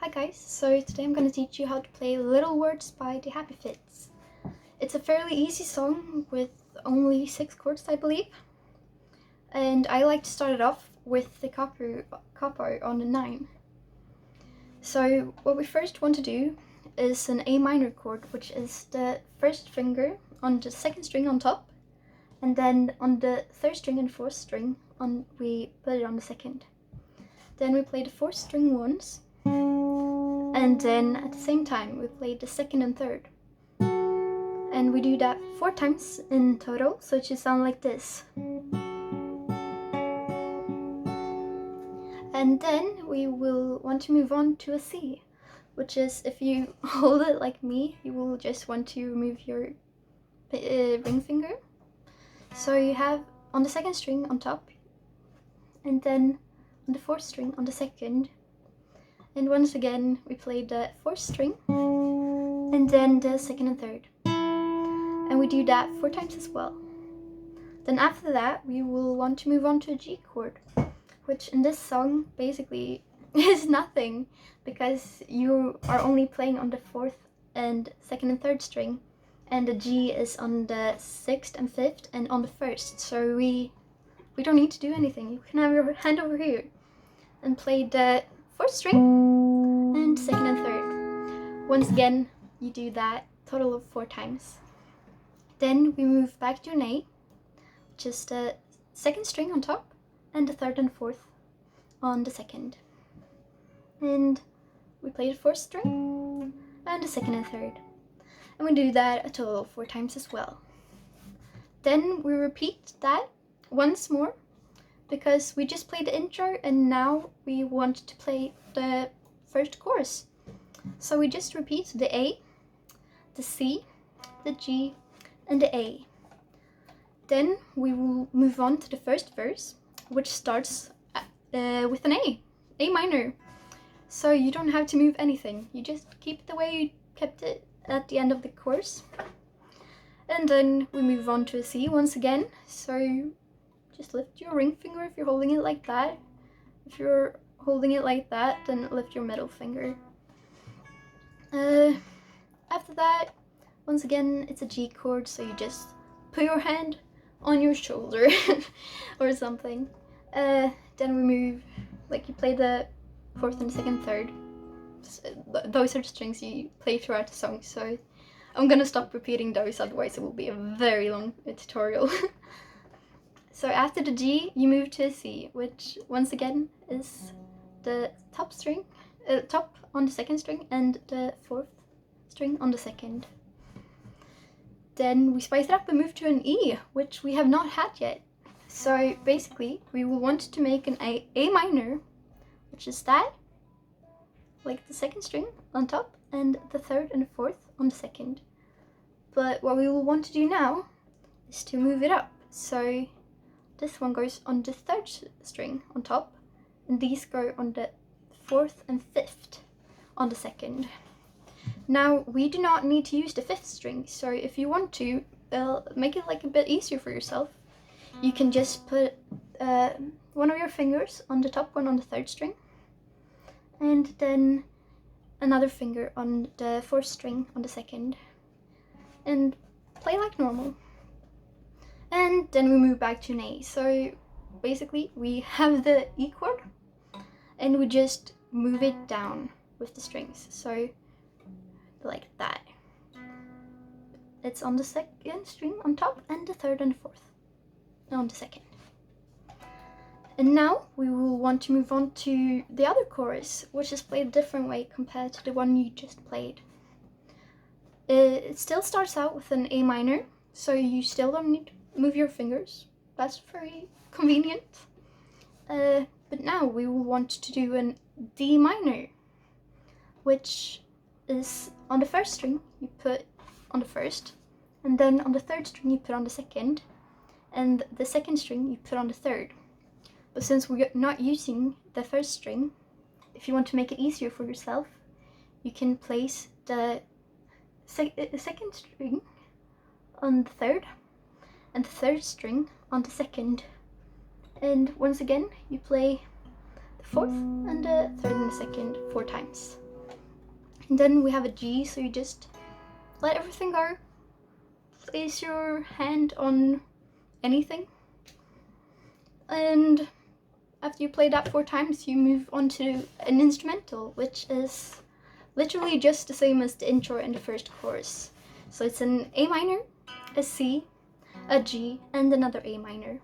Hi guys, so today I'm going to teach you how to play Little Words by The Happy Fits. It's a fairly easy song with only 6 chords, I believe. And I like to start it off with the capo on the 9. So what we first want to do is an A minor chord, which is the first finger on the second string on top, and then on the third string and fourth string we put it on the second. Then we play the fourth string once, and then at the same time we play the second and third. And we do that 4 times in total, so it should sound like this. And then we will want to move on to a C, which is, if you hold it like me, you will just want to remove your ring finger. So you have on the second string on top, and then on the fourth string on the second. And once again we play the fourth string, and then the second and third. And we do that 4 times as well. Then after that we will want to move on to a G chord, which in this song basically is nothing, because you are only playing on the fourth and second and third string, and the G is on the sixth and fifth and on the first, so we don't need to do anything. You can have your hand over here and play the fourth string and second and third. Once again you do that total of 4 times. Then we move back to an A, which is the second string on top and the third and fourth on the second. And we play the fourth string and the second and third. And we do that a total of 4 times as well. Then we repeat that once more, because we just played the intro and now we want to play the first chorus. So we just repeat the A, the C, the G, and the A. Then we will move on to the first verse, which starts with an A minor. So you don't have to move anything, you just keep it the way you kept it at the end of the chorus. And then we move on to a C once again, so just lift your ring finger if you're holding it like that. If you're holding it like that, then lift your middle finger. After that, once again, it's a G chord, so you just put your hand on your shoulder or something. Then we move, like you play the fourth and second, third. Those are the strings you play throughout the song, so I'm gonna stop repeating those, otherwise it will be a very long tutorial. So after the G, you move to a C, which once again is the top string, top on the second string and the fourth string on the second. Then we spice it up and move to an E, which we have not had yet. So basically, we will want to make an A minor, which is that, like the second string on top and the third and fourth on the second. But what we will want to do now is to move it up. So this one goes on the third string on top, and these go on the fourth and fifth on the second. Now we do not need to use the fifth string, so if you want to make it like a bit easier for yourself, you can just put one of your fingers on the top one on the third string, and then another finger on the fourth string on the second, and play like normal. And then we move back to an A. So basically we have the E chord and we just move it down with the strings, so like that. It's on the second string on top and the third and fourth on the second. And now we will want to move on to the other chorus, which is played a different way compared to the one you just played. It still starts out with an A minor, so you still don't need to move your fingers. That's very convenient. But now we will want to do an D minor, which is on the first string you put on the first, and then on the third string you put on the second, and the second string you put on the third. But since we're not using the first string, if you want to make it easier for yourself, you can place the second string on the third and the third string on the second. And once again, you play the fourth and the third and the second 4 times. And then we have a G, so you just let everything go. Place your hand on anything. And after you play that 4 times, you move on to an instrumental, which is literally just the same as the intro and the first chorus. So it's an A minor, a C, a G, and another A minor.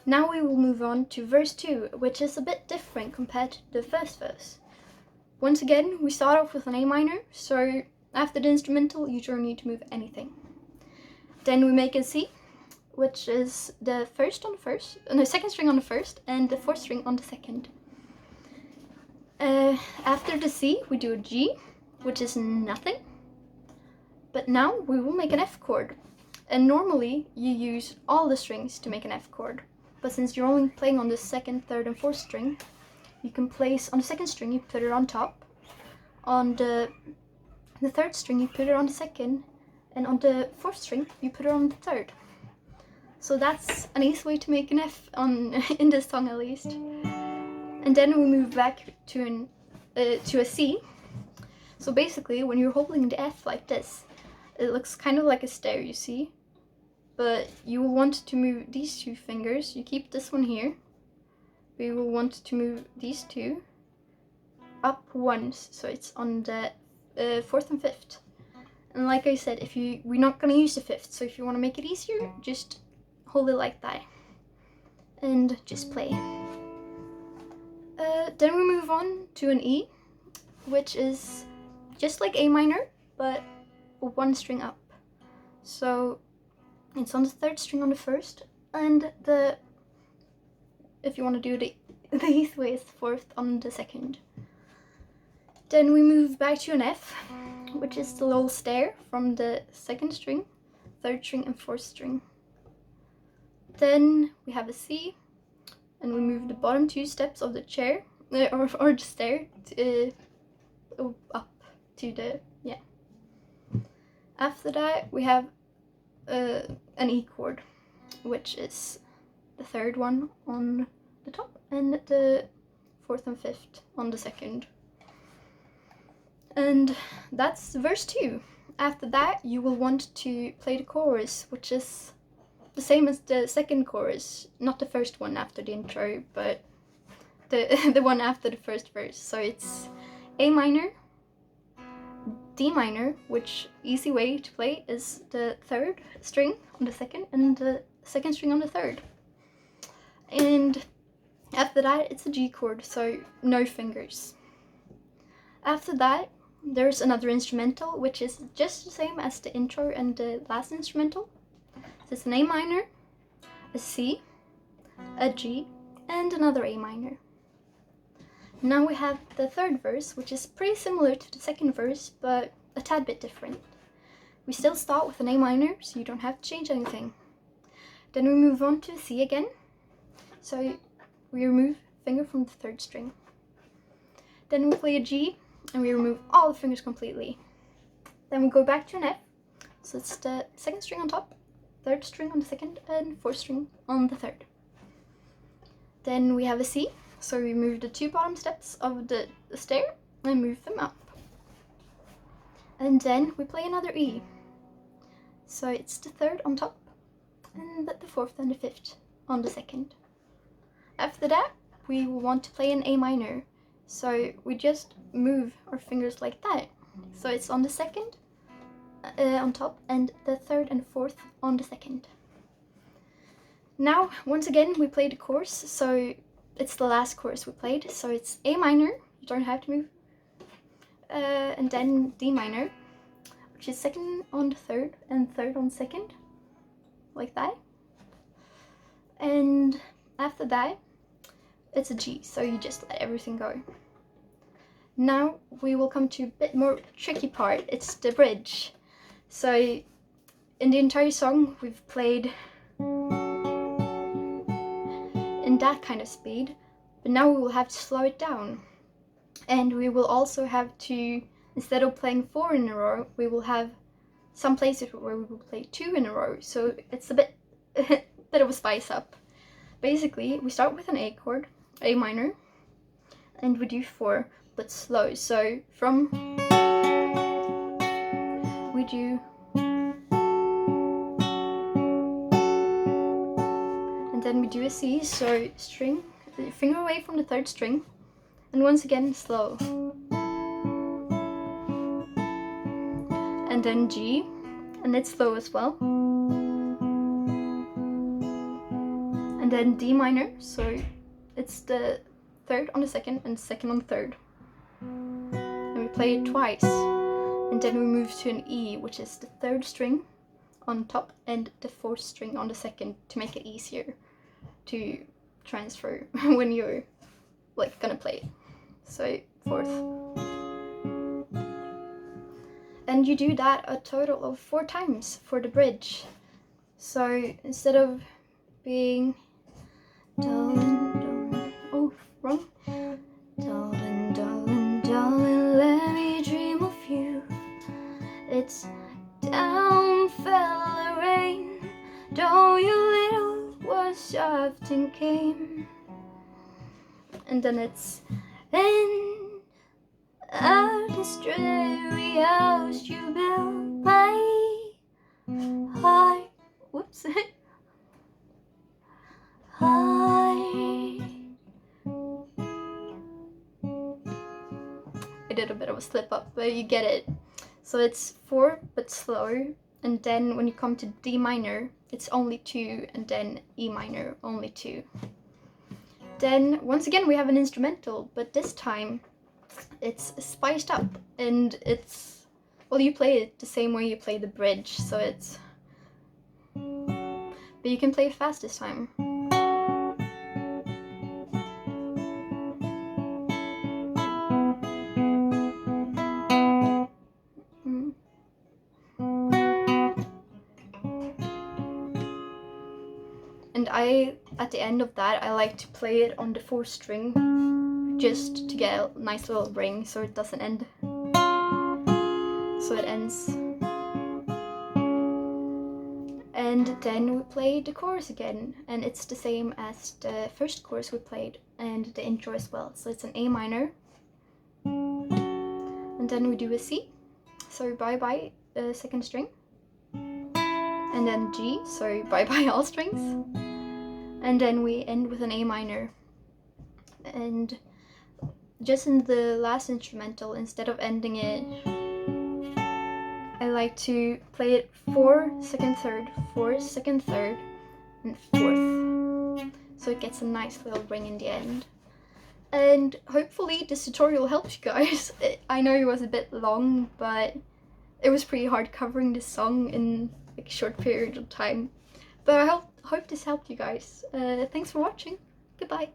Now we will move on to verse 2, which is a bit different compared to the first verse. Once again, we start off with an A minor, so after the instrumental, you don't need to move anything. Then we make a C, which is the second string on the first, and the 4th string on the second. After the C, we do a G, which is nothing. But now we will make an F chord. And normally you use all the strings to make an F chord. But since you're only playing on the 2nd, 3rd, and 4th string, you can place on the 2nd string, you put it on top. On the 3rd string, you put it on the 2nd. And on the 4th string, you put it on the 3rd. So that's an easy way to make an F in this song at least. And then we move back to a C. So basically, when you're holding the F like this, it looks kind of like a stair, you see? But you will want to move these 2 fingers. You keep this one here. We will want to move these 2 up once, so it's on the 4th and 5th. And like I said, we're not going to use the 5th, so if you want to make it easier, just hold it like that. And just play. Then we move on to an E, which is just like A minor, but 1 string up. So it's on the 3rd string on the 1st, and if you want to do the easy way, it's 4th on the 2nd. Then we move back to an F, which is the little stair from the 2nd string, 3rd string, and 4th string. Then we have a C, and we move the bottom 2 steps of the chair, or the stair, up to the, yeah. After that, we have an E chord, which is the 3rd one on the top, and the 4th and 5th on the 2nd. And that's verse 2. After that, you will want to play the chorus, which is the same as the 2nd chorus, not the 1st one after the intro, but the one after the 1st verse. So it's A minor, D minor, which easy way to play is the 3rd string on the 2nd and the 2nd string on the 3rd. And after that, it's a G chord, so no fingers. After that, there's another instrumental, which is just the same as the intro and the last instrumental. So it's an A minor, a C, a G, and another A minor. Now we have the 3rd verse, which is pretty similar to the 2nd verse, but a tad bit different. We still start with an A minor, so you don't have to change anything. Then we move on to a C again. So we remove finger from the 3rd string. Then we play a G, and we remove all the fingers completely. Then we go back to an F, so it's the 2nd string on top, 3rd string on the 2nd, and 4th string on the 3rd. Then we have a C, so we move the 2 bottom steps of the stair and move them up. And then we play another E. So it's the 3rd on top, and the 4th and the 5th on the 2nd. After that, we will want to play an A minor. So we just move our fingers like that. So it's on the 2nd on top, and the 3rd and 4th on the 2nd. Now, once again, we play the chorus, so it's the last chorus we played. So it's A minor, you don't have to move, and then D minor, which is 2nd on the 3rd and 3rd on 2nd, like that. And after that, it's a G, so you just let everything go. Now we will come to a bit more tricky part, it's the bridge. So in the entire song we've played in that kind of speed, but now we will have to slow it down. And we will also have to, instead of playing 4 in a row, we will have some places where we will play 2 in a row, so it's a bit of a spice up. Basically, we start with an A chord, A minor, and we do 4, but slow. So from we do, and then we do a C, so string, finger away from the third string, and once again slow. And then G, and it's slow as well. And then D minor, so it's the third on the second and second on the third. And we play it twice. And then we move to an E, which is the third string on top and the fourth string on the second, to make it easier to transfer when you're like gonna play it. So fourth. And you do that a total of 4 times for the bridge. So instead of being darling, oh, wrong. Darling, darling, darling, let me dream of you. It's down fell the rain, though your little was soft and came. And then it's in this dreary house you built my heart. Whoops. I did a bit of a slip up, but you get it. So it's 4 but slower, and then when you come to D minor, it's only 2, and then E minor, only 2. Then once again we have an instrumental, but this time it's spiced up, and it's, well, you play it the same way you play the bridge, so it's, but you can play it fast this time. And at the end of that, I like to play it on the 4th string, just to get a nice little ring, so it doesn't end. So it ends. And then we play the chorus again, and it's the same as the first chorus we played, and the intro as well. So it's an A minor, and then we do a C, so bye bye second string, and then G, so bye bye all strings, and then we end with an A minor. And just in the last instrumental, instead of ending it, I like to play it 4, second, third, 4, second, third, and 4th. So it gets a nice little ring in the end. And hopefully this tutorial helps you guys. I know it was a bit long, but it was pretty hard covering this song in like a short period of time. But I hope this helped you guys. Thanks for watching. Goodbye.